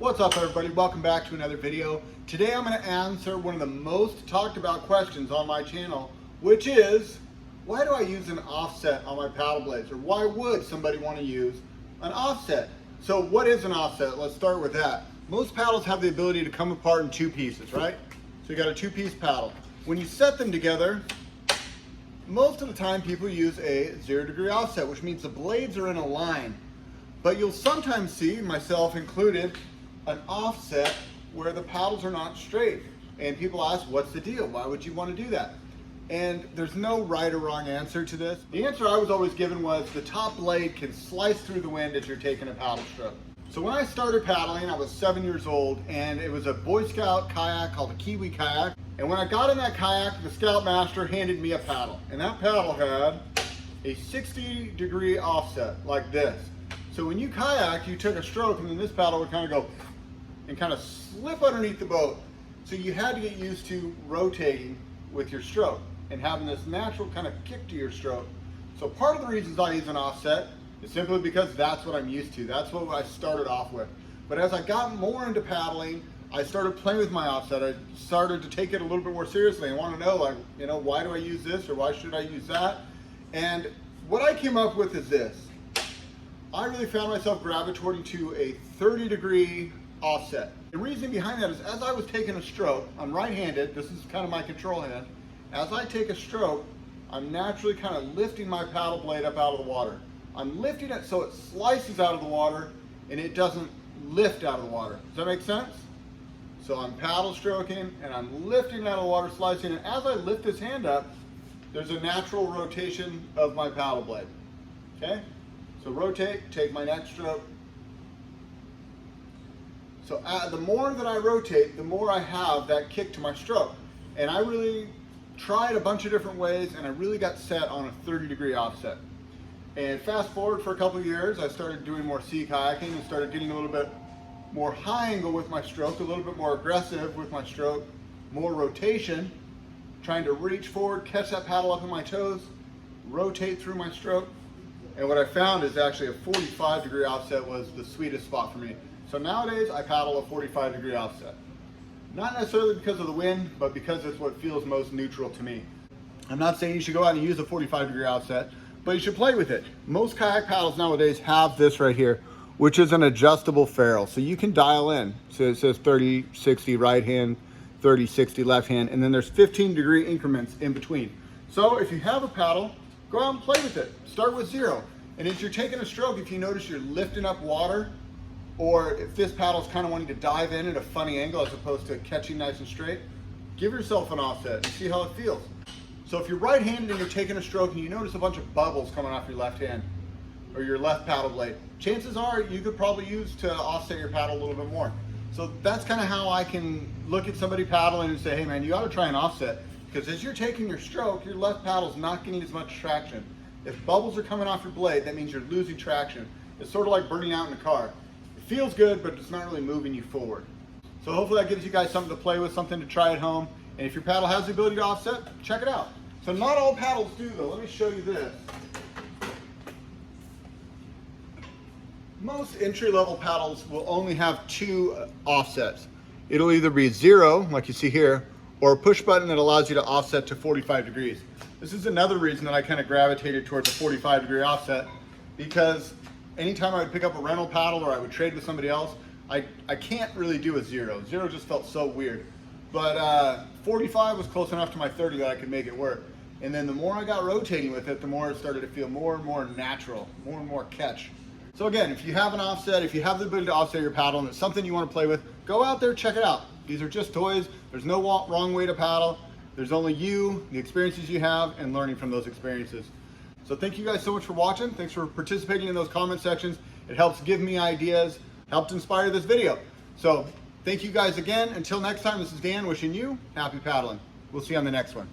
What's up, everybody? Welcome back to another video. Today I'm going to answer one of the most talked about questions on my channel, which is, why do I use an offset on my paddle blades? Or why would somebody want to use an offset? So what is an offset? Let's start with that. Most paddles have the ability to come apart in two pieces, right? So you got a two-piece paddle. When you set them together, most of the time people use a 0-degree offset, which means the blades are in a line. But you'll sometimes see, myself included, an offset where the paddles are not straight. And people ask, what's the deal? Why would you want to do that? And there's no right or wrong answer to this. The answer I was always given was the top blade can slice through the wind as you're taking a paddle stroke. So when I started paddling, I was 7 years old, and it was a Boy Scout kayak called a Kiwi kayak. And when I got in that kayak, the Scoutmaster handed me a paddle. And that paddle had a 60-degree offset like this. So when you kayak, you took a stroke, and then this paddle would kind of go and kind of slip underneath the boat. So you had to get used to rotating with your stroke and having this natural kind of kick to your stroke. So part of the reasons I use an offset is simply because that's what I'm used to. That's what I started off with. But as I got more into paddling, I started playing with my offset. I started to take it a little bit more seriously. I want to know, like, you know, why do I use this or why should I use that? And what I came up with is this. I really found myself gravitating to a 30-degree offset. The reason behind that is as I was taking a stroke, I'm right-handed, this is kind of my control hand. As I take a stroke, I'm naturally kind of lifting my paddle blade up out of the water. I'm lifting it so it slices out of the water and it doesn't lift out of the water. Does that make sense? So I'm paddle stroking and I'm lifting out of the water, slicing, and as I lift this hand up, there's a natural rotation of my paddle blade. Okay? So rotate, take my next stroke. So the more that I rotate, the more I have that kick to my stroke. And I really tried a bunch of different ways, and I really got set on a 30-degree offset. And fast forward for a couple of years, I started doing more sea kayaking and started getting a little bit more high angle with my stroke, a little bit more aggressive with my stroke, more rotation, trying to reach forward, catch that paddle up in my toes, rotate through my stroke. And what I found is actually a 45-degree offset was the sweetest spot for me. So nowadays I paddle a 45-degree offset. Not necessarily because of the wind, but because it's what feels most neutral to me. I'm not saying you should go out and use a 45-degree offset, but you should play with it. Most kayak paddles nowadays have this right here, which is an adjustable ferrule. So you can dial in. So it says 30-60 right hand, 30-60 left hand, and then there's 15-degree increments in between. So if you have a paddle, go out and play with it. Start with 0. And as you're taking a stroke, if you notice you're lifting up water, or if this paddle's kind of wanting to dive in at a funny angle as opposed to catching nice and straight, give yourself an offset and see how it feels. So if you're right-handed and you're taking a stroke and you notice a bunch of bubbles coming off your left hand or your left paddle blade, chances are you could probably use to offset your paddle a little bit more. So that's kind of how I can look at somebody paddling and say, hey man, you ought to try an offset, because as you're taking your stroke, your left paddle's not getting as much traction. If bubbles are coming off your blade, that means you're losing traction. It's sort of like burning out in a car. Feels good, but it's not really moving you forward. So hopefully that gives you guys something to play with, something to try at home. And if your paddle has the ability to offset, check it out. So not all paddles do though. Let me show you this. Most entry-level paddles will only have 2 offsets. It'll either be 0, like you see here, or a push button that allows you to offset to 45 degrees. This is another reason that I kind of gravitated towards a 45-degree offset, because anytime I would pick up a rental paddle or I would trade with somebody else, I can't really do a 0. 0 just felt so weird. But 45 was close enough to my 30 that I could make it work. And then the more I got rotating with it, the more it started to feel more and more natural, more and more catch. So again, if you have an offset, if you have the ability to offset your paddle and it's something you want to play with, go out there, check it out. These are just toys. There's no wrong way to paddle. There's only you, the experiences you have, and learning from those experiences. So thank you guys so much for watching. Thanks for participating in those comment sections. It helps give me ideas, helped inspire this video. So thank you guys again. Until next time, this is Dan wishing you happy paddling. We'll see you on the next one.